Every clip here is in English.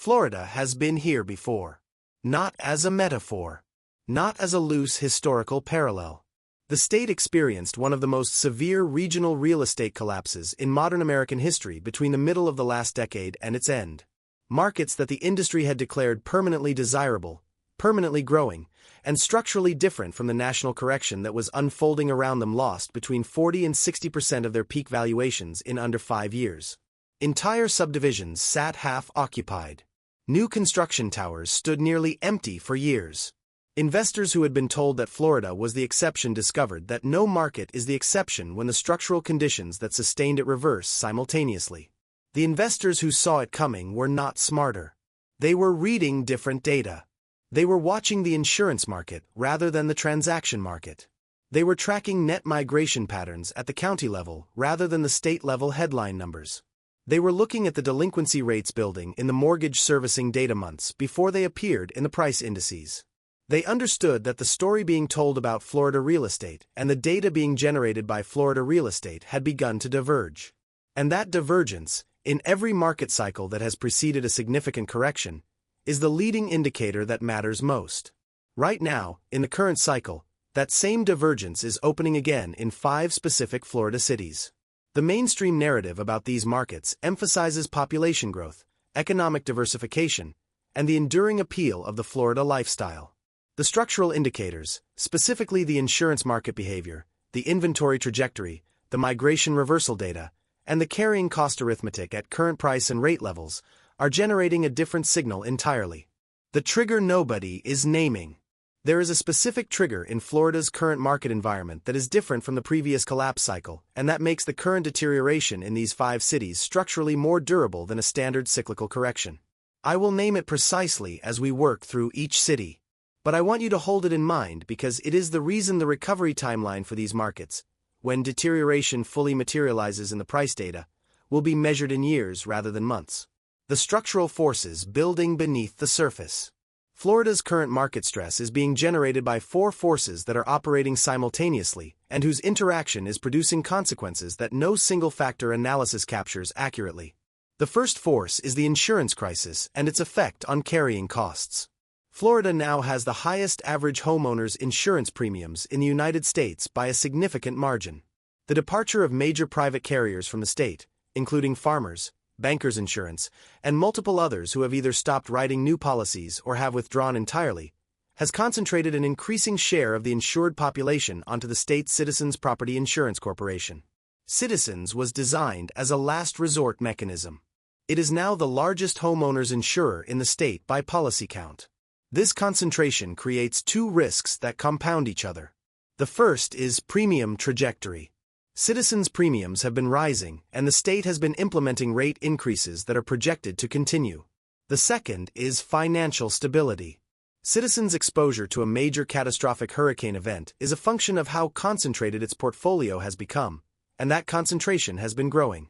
Florida has been here before. Not as a metaphor. Not as a loose historical parallel. The state experienced one of the most severe regional real estate collapses in modern American history between the middle of the last decade and its end. Markets that the industry had declared permanently desirable, permanently growing, and structurally different from the national correction that was unfolding around them lost between 40 and 60% of their peak valuations in under 5 years. Entire subdivisions sat half-occupied. New construction towers stood nearly empty for years. Investors who had been told that Florida was the exception discovered that no market is the exception when the structural conditions that sustained it reverse simultaneously. The investors who saw it coming were not smarter. They were reading different data. They were watching the insurance market rather than the transaction market. They were tracking net migration patterns at the county level rather than the state-level headline numbers. They were looking at the delinquency rates building in the mortgage servicing data months before they appeared in the price indices. They understood that the story being told about Florida real estate and the data being generated by Florida real estate had begun to diverge. And that divergence, in every market cycle that has preceded a significant correction, is the leading indicator that matters most. Right now, in the current cycle, that same divergence is opening again in 5 specific Florida cities. The mainstream narrative about these markets emphasizes population growth, economic diversification, and the enduring appeal of the Florida lifestyle. The structural indicators, specifically the insurance market behavior, the inventory trajectory, the migration reversal data, and the carrying cost arithmetic at current price and rate levels, are generating a different signal entirely. The trigger nobody is naming. There is a specific trigger in Florida's current market environment that is different from the previous collapse cycle, and that makes the current deterioration in these 5 cities structurally more durable than a standard cyclical correction. I will name it precisely as we work through each city. But I want you to hold it in mind because it is the reason the recovery timeline for these markets, when deterioration fully materializes in the price data, will be measured in years rather than months. The structural forces building beneath the surface. Florida's current market stress is being generated by 4 forces that are operating simultaneously and whose interaction is producing consequences that no single-factor analysis captures accurately. The first force is the insurance crisis and its effect on carrying costs. Florida now has the highest average homeowners insurance premiums in the United States by a significant margin. The departure of major private carriers from the state, including Farmers, Bankers Insurance, and multiple others who have either stopped writing new policies or have withdrawn entirely, has concentrated an increasing share of the insured population onto the state's Citizens Property Insurance Corporation. Citizens was designed as a last resort mechanism. It is now the largest homeowners insurer in the state by policy count. This concentration creates 2 risks that compound each other. The first is premium trajectory. Citizens' premiums have been rising, and the state has been implementing rate increases that are projected to continue. The second is financial stability. Citizens' exposure to a major catastrophic hurricane event is a function of how concentrated its portfolio has become, and that concentration has been growing.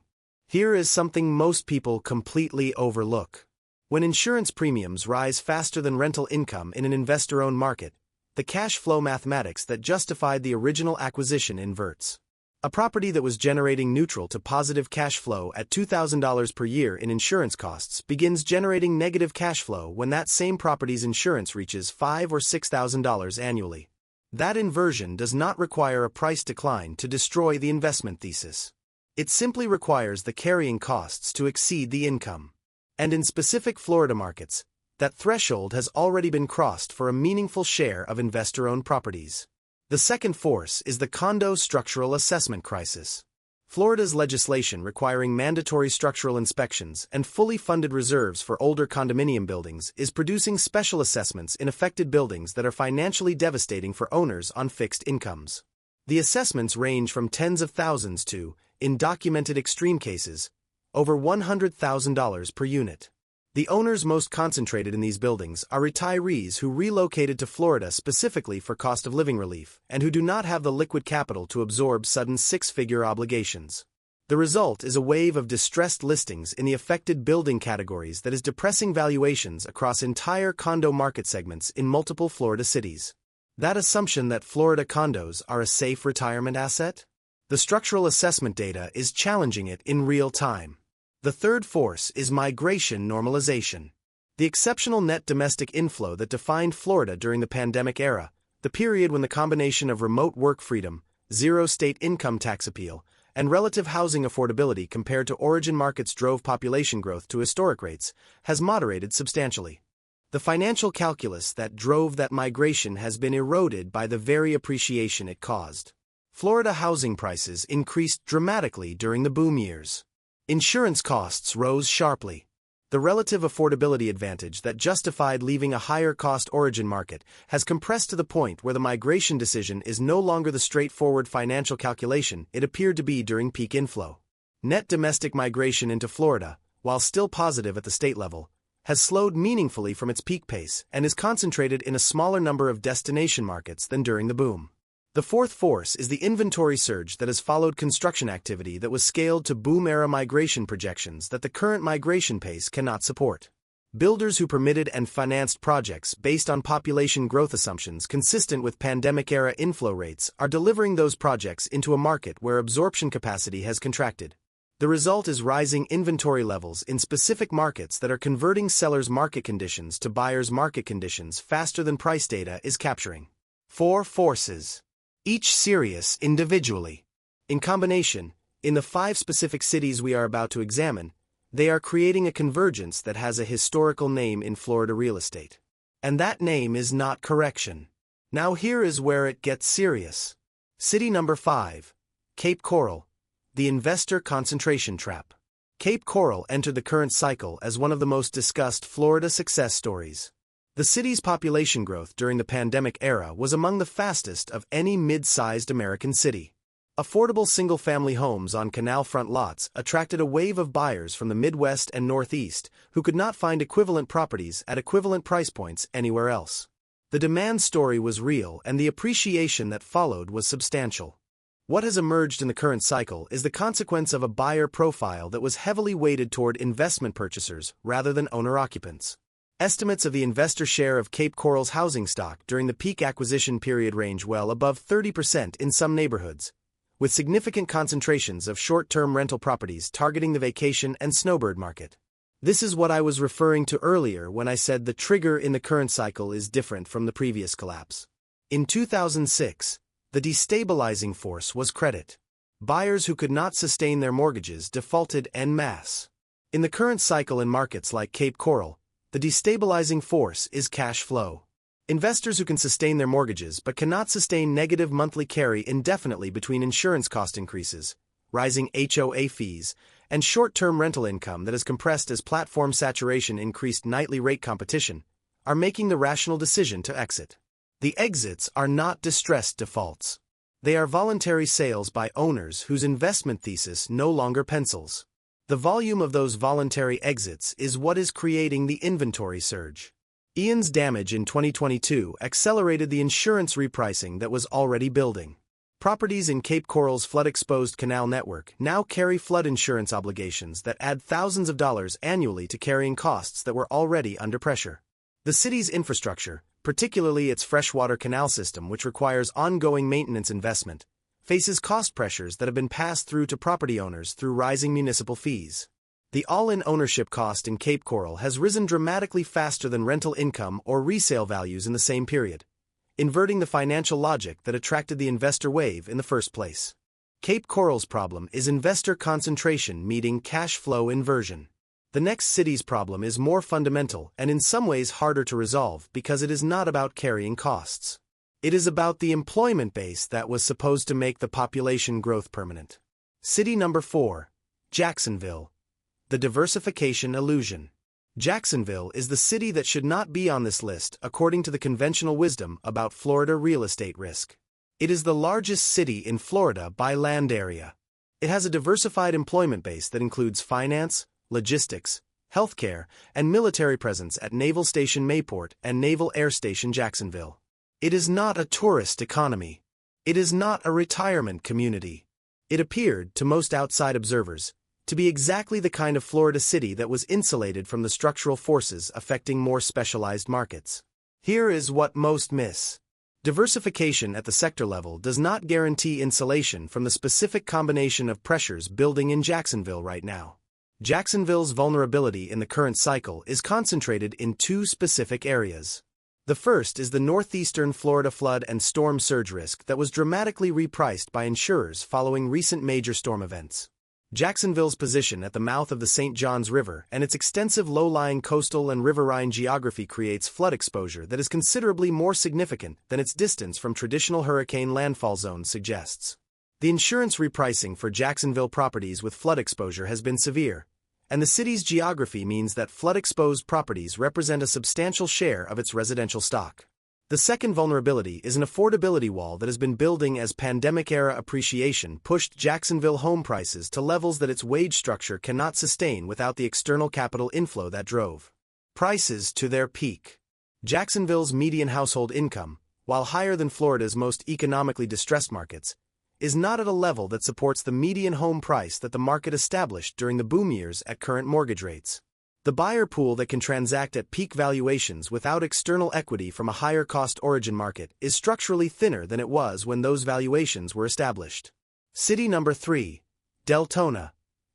Here is something most people completely overlook. When insurance premiums rise faster than rental income in an investor-owned market, the cash flow mathematics that justified the original acquisition inverts. A property that was generating neutral to positive cash flow at $2,000 per year in insurance costs begins generating negative cash flow when that same property's insurance reaches $5,000 or $6,000 annually. That inversion does not require a price decline to destroy the investment thesis. It simply requires the carrying costs to exceed the income. And in specific Florida markets, that threshold has already been crossed for a meaningful share of investor-owned properties. The second force is the Condo structural assessment crisis. Florida's legislation requiring mandatory structural inspections and fully funded reserves for older condominium buildings is producing special assessments in affected buildings that are financially devastating for owners on fixed incomes. The assessments range from tens of thousands to, in documented extreme cases, over $100,000 per unit. The owners most concentrated in these buildings are retirees who relocated to Florida specifically for cost of living relief and who do not have the liquid capital to absorb sudden 6-figure obligations. The result is a wave of distressed listings in the affected building categories that is depressing valuations across entire condo market segments in multiple Florida cities. That assumption that Florida condos are a safe retirement asset? The structural assessment data is challenging it in real time. The third force is migration normalization. The exceptional net domestic inflow that defined Florida during the pandemic era, the period when the combination of remote work freedom, zero state income tax appeal, and relative housing affordability compared to origin markets drove population growth to historic rates, has moderated substantially. The financial calculus that drove that migration has been eroded by the very appreciation it caused. Florida housing prices increased dramatically during the boom years. Insurance costs rose sharply. The relative affordability advantage that justified leaving a higher-cost origin market has compressed to the point where the migration decision is no longer the straightforward financial calculation it appeared to be during peak inflow. Net domestic migration into Florida, while still positive at the state level, has slowed meaningfully from its peak pace and is concentrated in a smaller number of destination markets than during the boom. The fourth force is the inventory surge that has followed construction activity that was scaled to boom-era migration projections that the current migration pace cannot support. Builders who permitted and financed projects based on population growth assumptions consistent with pandemic-era inflow rates are delivering those projects into a market where absorption capacity has contracted. The result is rising inventory levels in specific markets that are converting sellers' market conditions to buyers' market conditions faster than price data is capturing. Four forces, each serious individually. In combination, in the 5 specific cities we are about to examine, they are creating a convergence that has a historical name in Florida real estate. And that name is not correction. Now here is where it gets serious. City number 5, Cape Coral. The investor concentration trap. Cape Coral entered the current cycle as one of the most discussed Florida success stories. The city's population growth during the pandemic era was among the fastest of any mid-sized American city. Affordable single-family homes on canal-front lots attracted a wave of buyers from the Midwest and Northeast who could not find equivalent properties at equivalent price points anywhere else. The demand story was real and the appreciation that followed was substantial. What has emerged in the current cycle is the consequence of a buyer profile that was heavily weighted toward investment purchasers rather than owner-occupants. Estimates of the investor share of Cape Coral's housing stock during the peak acquisition period range well above 30% in some neighborhoods, with significant concentrations of short-term rental properties targeting the vacation and snowbird market. This is what I was referring to earlier when I said the trigger in the current cycle is different from the previous collapse. In 2006, the destabilizing force was credit. Buyers who could not sustain their mortgages defaulted en masse. In the current cycle in markets like Cape Coral, the destabilizing force is cash flow. Investors who can sustain their mortgages but cannot sustain negative monthly carry indefinitely between insurance cost increases, rising HOA fees, and short-term rental income that is compressed as platform saturation increased nightly rate competition, are making the rational decision to exit. The exits are not distressed defaults. They are voluntary sales by owners whose investment thesis no longer pencils. The volume of those voluntary exits is what is creating the inventory surge. Ian's damage in 2022 accelerated the insurance repricing that was already building. Properties in Cape Coral's flood-exposed canal network now carry flood insurance obligations that add thousands of dollars annually to carrying costs that were already under pressure. The city's infrastructure, particularly its freshwater canal system which requires ongoing maintenance investment, faces cost pressures that have been passed through to property owners through rising municipal fees. The all-in ownership cost in Cape Coral has risen dramatically faster than rental income or resale values in the same period, inverting the financial logic that attracted the investor wave in the first place. Cape Coral's problem is investor concentration meeting cash flow inversion. The next city's problem is more fundamental and in some ways harder to resolve because it is not about carrying costs. It is about the employment base that was supposed to make the population growth permanent. City number 4, Jacksonville. The diversification illusion. Jacksonville is the city that should not be on this list according to the conventional wisdom about Florida real estate risk. It is the largest city in Florida by land area. It has a diversified employment base that includes finance, logistics, healthcare, and military presence at Naval Station Mayport and Naval Air Station Jacksonville. It is not a tourist economy. It is not a retirement community. It appeared, to most outside observers, to be exactly the kind of Florida city that was insulated from the structural forces affecting more specialized markets. Here is what most miss. Diversification at the sector level does not guarantee insulation from the specific combination of pressures building in Jacksonville right now. Jacksonville's vulnerability in the current cycle is concentrated in two specific areas. The first is the northeastern Florida flood and storm surge risk that was dramatically repriced by insurers following recent major storm events. Jacksonville's position at the mouth of the St. Johns River and its extensive low-lying coastal and riverine geography creates flood exposure that is considerably more significant than its distance from traditional hurricane landfall zones suggests. The insurance repricing for Jacksonville properties with flood exposure has been severe, and the city's geography means that flood-exposed properties represent a substantial share of its residential stock. The second vulnerability is an affordability wall that has been building as pandemic-era appreciation pushed Jacksonville home prices to levels that its wage structure cannot sustain without the external capital inflow that drove prices to their peak. Jacksonville's median household income, while higher than Florida's most economically distressed markets, is not at a level that supports the median home price that the market established during the boom years at current mortgage rates. The buyer pool that can transact at peak valuations without external equity from a higher cost origin market is structurally thinner than it was when those valuations were established. City number 3, Deltona.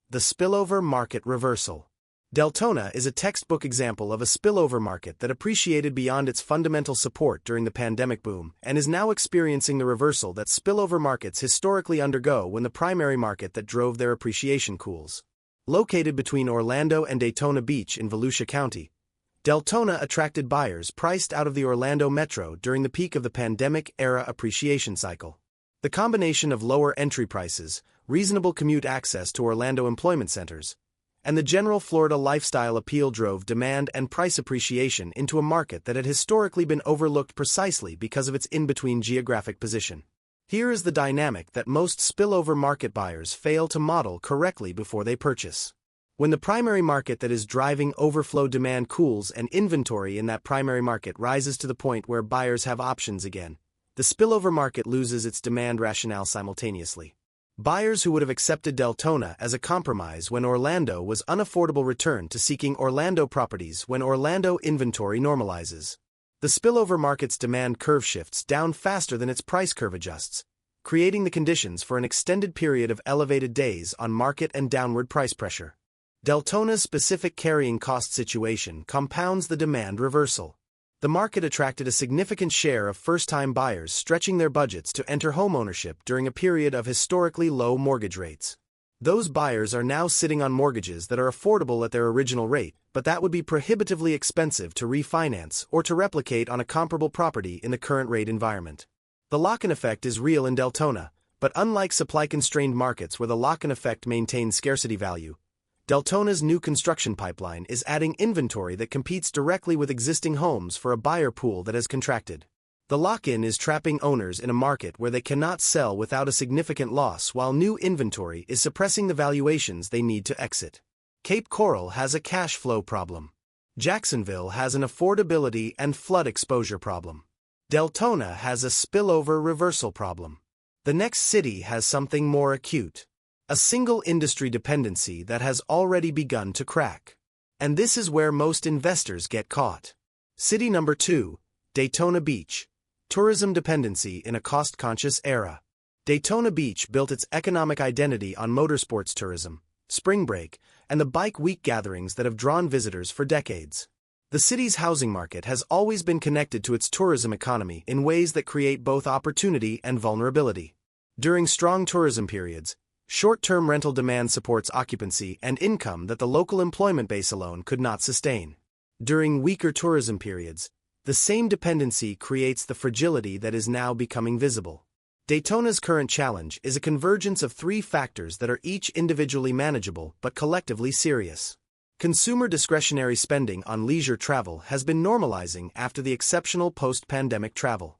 The spillover market reversal. Deltona is a textbook example of a spillover market that appreciated beyond its fundamental support during the pandemic boom and is now experiencing the reversal that spillover markets historically undergo when the primary market that drove their appreciation cools. Located between Orlando and Daytona Beach in Volusia County, Deltona attracted buyers priced out of the Orlando metro during the peak of the pandemic-era appreciation cycle. The combination of lower entry prices, reasonable commute access to Orlando employment centers, and the general Florida lifestyle appeal drove demand and price appreciation into a market that had historically been overlooked precisely because of its in-between geographic position. Here is the dynamic that most spillover market buyers fail to model correctly before they purchase. When the primary market that is driving overflow demand cools and inventory in that primary market rises to the point where buyers have options again, the spillover market loses its demand rationale simultaneously. Buyers who would have accepted Deltona as a compromise when Orlando was unaffordable return to seeking Orlando properties when Orlando inventory normalizes. The spillover market's demand curve shifts down faster than its price curve adjusts, creating the conditions for an extended period of elevated days on market and downward price pressure. Deltona's specific carrying cost situation compounds the demand reversal. The market attracted a significant share of first-time buyers stretching their budgets to enter homeownership during a period of historically low mortgage rates. Those buyers are now sitting on mortgages that are affordable at their original rate, but that would be prohibitively expensive to refinance or to replicate on a comparable property in the current rate environment. The lock-in effect is real in Deltona, but unlike supply-constrained markets where the lock-in effect maintains scarcity value, Deltona's new construction pipeline is adding inventory that competes directly with existing homes for a buyer pool that has contracted. The lock-in is trapping owners in a market where they cannot sell without a significant loss, while new inventory is suppressing the valuations they need to exit. Cape Coral has a cash flow problem. Jacksonville has an affordability and flood exposure problem. Deltona has a spillover reversal problem. The next city has something more acute. A single industry dependency that has already begun to crack. And this is where most investors get caught. City number 2, Daytona Beach. Tourism dependency in a cost-conscious era. Daytona Beach built its economic identity on motorsports tourism, spring break, and the bike week gatherings that have drawn visitors for decades. The city's housing market has always been connected to its tourism economy in ways that create both opportunity and vulnerability. During strong tourism periods, short-term rental demand supports occupancy and income that the local employment base alone could not sustain. During weaker tourism periods, the same dependency creates the fragility that is now becoming visible. Daytona's current challenge is a convergence of three factors that are each individually manageable but collectively serious. Consumer discretionary spending on leisure travel has been normalizing after the exceptional post-pandemic travel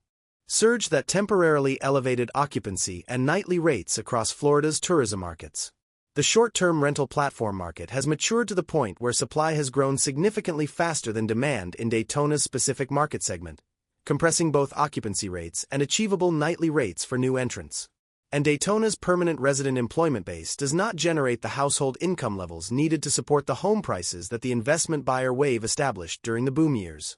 surge that temporarily elevated occupancy and nightly rates across Florida's tourism markets. The short-term rental platform market has matured to the point where supply has grown significantly faster than demand in Daytona's specific market segment, compressing both occupancy rates and achievable nightly rates for new entrants. And Daytona's permanent resident employment base does not generate the household income levels needed to support the home prices that the investment buyer wave established during the boom years.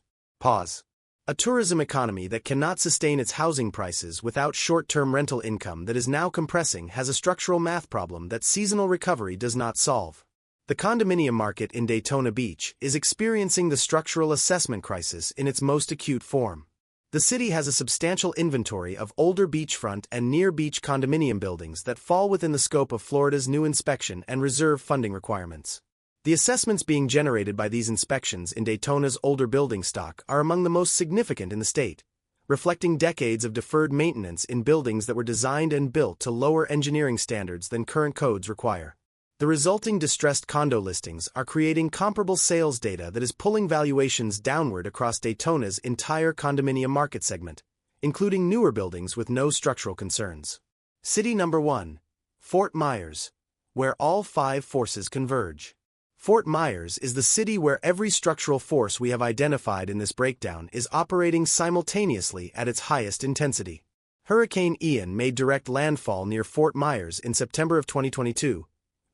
A tourism economy that cannot sustain its housing prices without short-term rental income that is now compressing has a structural math problem that seasonal recovery does not solve. The condominium market in Daytona Beach is experiencing the structural assessment crisis in its most acute form. The city has a substantial inventory of older beachfront and near-beach condominium buildings that fall within the scope of Florida's new inspection and reserve funding requirements. The assessments being generated by these inspections in Daytona's older building stock are among the most significant in the state, reflecting decades of deferred maintenance in buildings that were designed and built to lower engineering standards than current codes require. The resulting distressed condo listings are creating comparable sales data that is pulling valuations downward across Daytona's entire condominium market segment, including newer buildings with no structural concerns. City number 1, Fort Myers, where all 5 forces converge. Fort Myers is the city where every structural force we have identified in this breakdown is operating simultaneously at its highest intensity. Hurricane Ian made direct landfall near Fort Myers in September of 2022,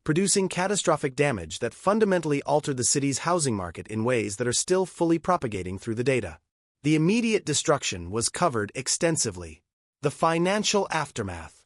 producing catastrophic damage that fundamentally altered the city's housing market in ways that are still fully propagating through the data. The immediate destruction was covered extensively. The financial aftermath,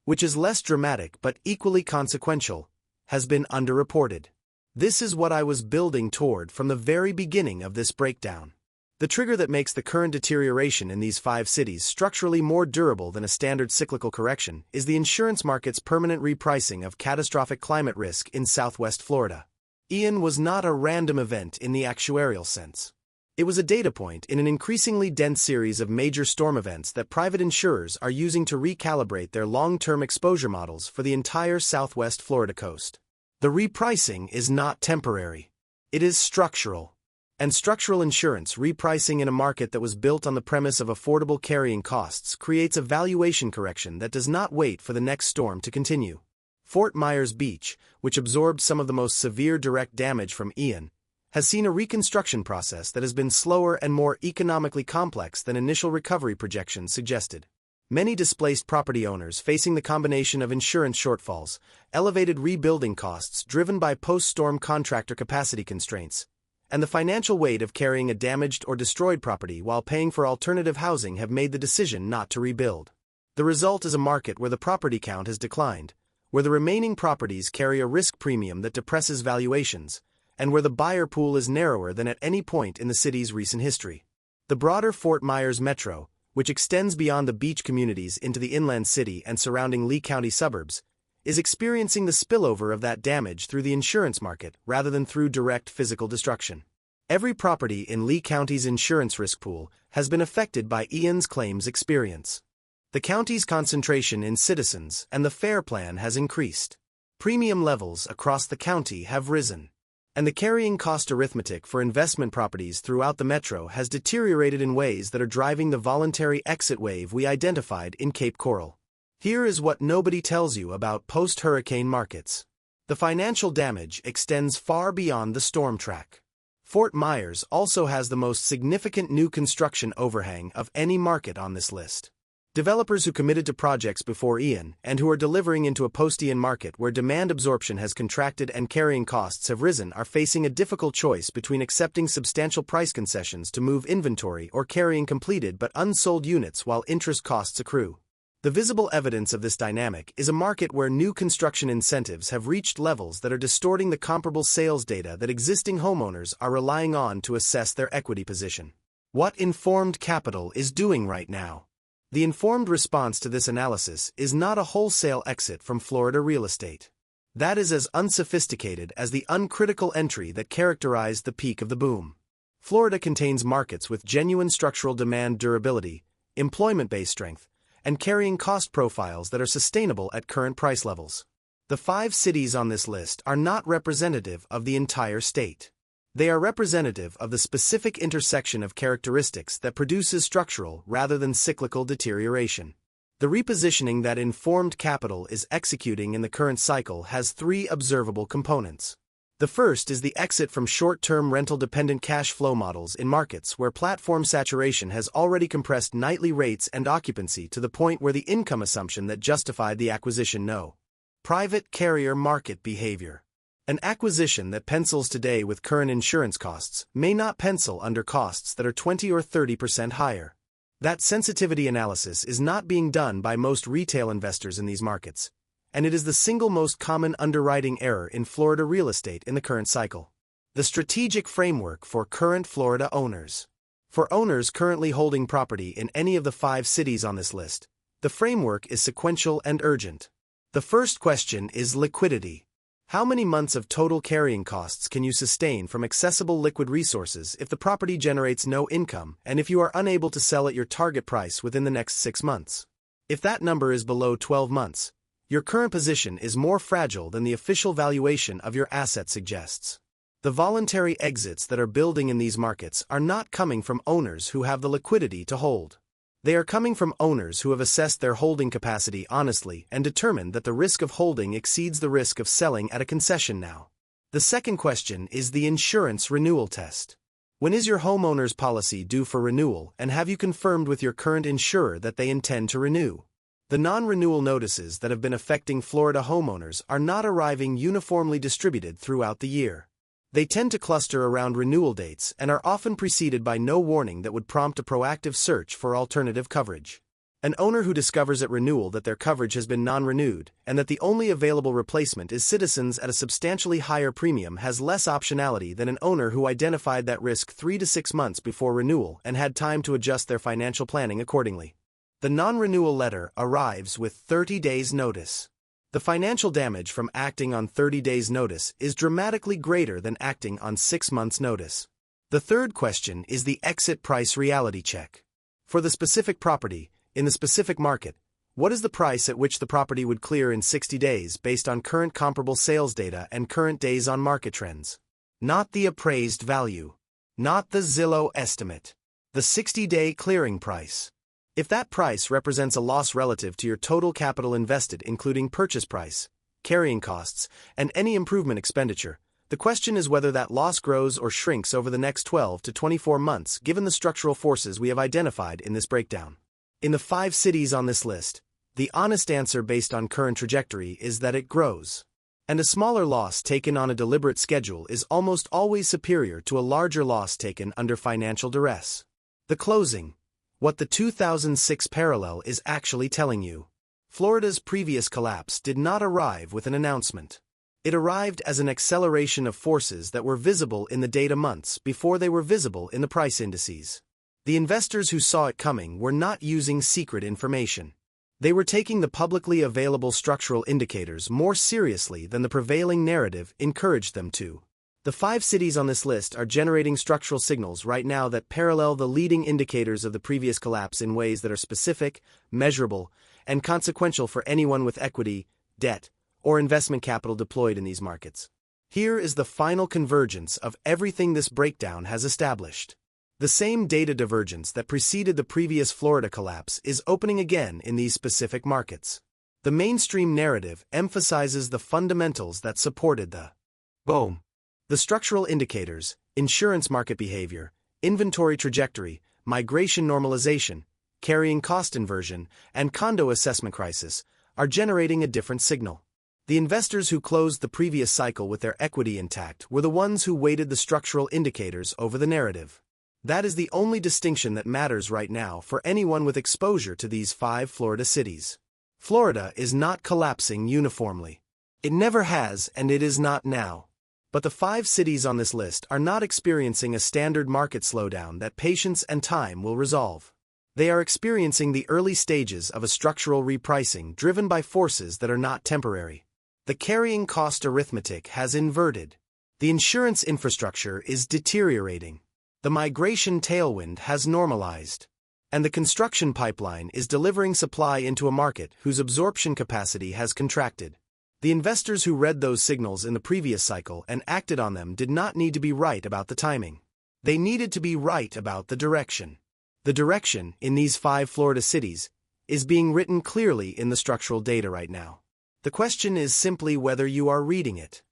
which is less dramatic but equally consequential, has been underreported. This is what I was building toward from the very beginning of this breakdown. The trigger that makes the current deterioration in these 5 cities structurally more durable than a standard cyclical correction is the insurance market's permanent repricing of catastrophic climate risk in southwest Florida. Ian was not a random event in the actuarial sense. It was a data point in an increasingly dense series of major storm events that private insurers are using to recalibrate their long-term exposure models for the entire southwest Florida coast. The repricing is not temporary. It is structural. And structural insurance repricing in a market that was built on the premise of affordable carrying costs creates a valuation correction that does not wait for the next storm to continue. Fort Myers Beach, which absorbed some of the most severe direct damage from Ian, has seen a reconstruction process that has been slower and more economically complex than initial recovery projections suggested. Many displaced property owners facing the combination of insurance shortfalls, elevated rebuilding costs driven by post-storm contractor capacity constraints, and the financial weight of carrying a damaged or destroyed property while paying for alternative housing have made the decision not to rebuild. The result is a market where the property count has declined, where the remaining properties carry a risk premium that depresses valuations, and where the buyer pool is narrower than at any point in the city's recent history. The broader Fort Myers metro, which extends beyond the beach communities into the inland city and surrounding Lee County suburbs, is experiencing the spillover of that damage through the insurance market rather than through direct physical destruction. Every property in Lee County's insurance risk pool has been affected by Ian's claims experience. The county's concentration in citizens and the FAIR plan has increased. Premium levels across the county have risen. And the carrying cost arithmetic for investment properties throughout the metro has deteriorated in ways that are driving the voluntary exit wave we identified in Cape Coral. Here is what nobody tells you about post-hurricane markets. The financial damage extends far beyond the storm track. Fort Myers also has the most significant new construction overhang of any market on this list. Developers who committed to projects before Ian and who are delivering into a post-Ian market where demand absorption has contracted and carrying costs have risen are facing a difficult choice between accepting substantial price concessions to move inventory or carrying completed but unsold units while interest costs accrue. The visible evidence of this dynamic is a market where new construction incentives have reached levels that are distorting the comparable sales data that existing homeowners are relying on to assess their equity position. What informed capital is doing right now? The informed response to this analysis is not a wholesale exit from Florida real estate. That is as unsophisticated as the uncritical entry that characterized the peak of the boom. Florida contains markets with genuine structural demand durability, employment-based strength, and carrying cost profiles that are sustainable at current price levels. The 5 cities on this list are not representative of the entire state. They are representative of the specific intersection of characteristics that produces structural rather than cyclical deterioration. The repositioning that informed capital is executing in the current cycle has 3 observable components. The first is the exit from short-term rental-dependent cash flow models in markets where platform saturation has already compressed nightly rates and occupancy to the point where the income assumption that justified the acquisition no. Private carrier market behavior. An acquisition that pencils today with current insurance costs may not pencil under costs that are 20 or 30% higher. That sensitivity analysis is not being done by most retail investors in these markets, and it is the single most common underwriting error in Florida real estate in the current cycle. The strategic framework for current Florida owners. For owners currently holding property in any of the 5 cities on this list, the framework is sequential and urgent. The first question is liquidity. How many months of total carrying costs can you sustain from accessible liquid resources if the property generates no income and if you are unable to sell at your target price within the next 6 months? If that number is below 12 months, your current position is more fragile than the official valuation of your asset suggests. The voluntary exits that are building in these markets are not coming from owners who have the liquidity to hold. They are coming from owners who have assessed their holding capacity honestly and determined that the risk of holding exceeds the risk of selling at a concession now. The second question is the insurance renewal test. When is your homeowner's policy due for renewal, and have you confirmed with your current insurer that they intend to renew? The non-renewal notices that have been affecting Florida homeowners are not arriving uniformly distributed throughout the year. They tend to cluster around renewal dates and are often preceded by no warning that would prompt a proactive search for alternative coverage. An owner who discovers at renewal that their coverage has been non-renewed and that the only available replacement is Citizens at a substantially higher premium has less optionality than an owner who identified that risk 3 to 6 months before renewal and had time to adjust their financial planning accordingly. The non-renewal letter arrives with 30 days' notice. The financial damage from acting on 30 days' notice is dramatically greater than acting on 6 months' notice. The third question is the exit price reality check. For the specific property, in the specific market, what is the price at which the property would clear in 60 days based on current comparable sales data and current days on market trends? Not the appraised value. Not the Zillow estimate. The 60-day clearing price. If that price represents a loss relative to your total capital invested including purchase price, carrying costs, and any improvement expenditure, the question is whether that loss grows or shrinks over the next 12 to 24 months given the structural forces we have identified in this breakdown. In the 5 cities on this list, the honest answer based on current trajectory is that it grows. And a smaller loss taken on a deliberate schedule is almost always superior to a larger loss taken under financial duress. The closing. What the 2006 parallel is actually telling you. Florida's previous collapse did not arrive with an announcement. It arrived as an acceleration of forces that were visible in the data months before they were visible in the price indices. The investors who saw it coming were not using secret information. They were taking the publicly available structural indicators more seriously than the prevailing narrative encouraged them to. The 5 cities on this list are generating structural signals right now that parallel the leading indicators of the previous collapse in ways that are specific, measurable, and consequential for anyone with equity, debt, or investment capital deployed in these markets. Here is the final convergence of everything this breakdown has established. The same data divergence that preceded the previous Florida collapse is opening again in these specific markets. The mainstream narrative emphasizes the fundamentals that supported the boom. The structural indicators, insurance market behavior, inventory trajectory, migration normalization, carrying cost inversion, and condo assessment crisis, are generating a different signal. The investors who closed the previous cycle with their equity intact were the ones who weighted the structural indicators over the narrative. That is the only distinction that matters right now for anyone with exposure to these 5 Florida cities. Florida is not collapsing uniformly. It never has, and it is not now. But the 5 cities on this list are not experiencing a standard market slowdown that patience and time will resolve. They are experiencing the early stages of a structural repricing driven by forces that are not temporary. The carrying cost arithmetic has inverted. The insurance infrastructure is deteriorating. The migration tailwind has normalized. And the construction pipeline is delivering supply into a market whose absorption capacity has contracted. The investors who read those signals in the previous cycle and acted on them did not need to be right about the timing. They needed to be right about the direction. The direction, in these 5 Florida cities, is being written clearly in the structural data right now. The question is simply whether you are reading it.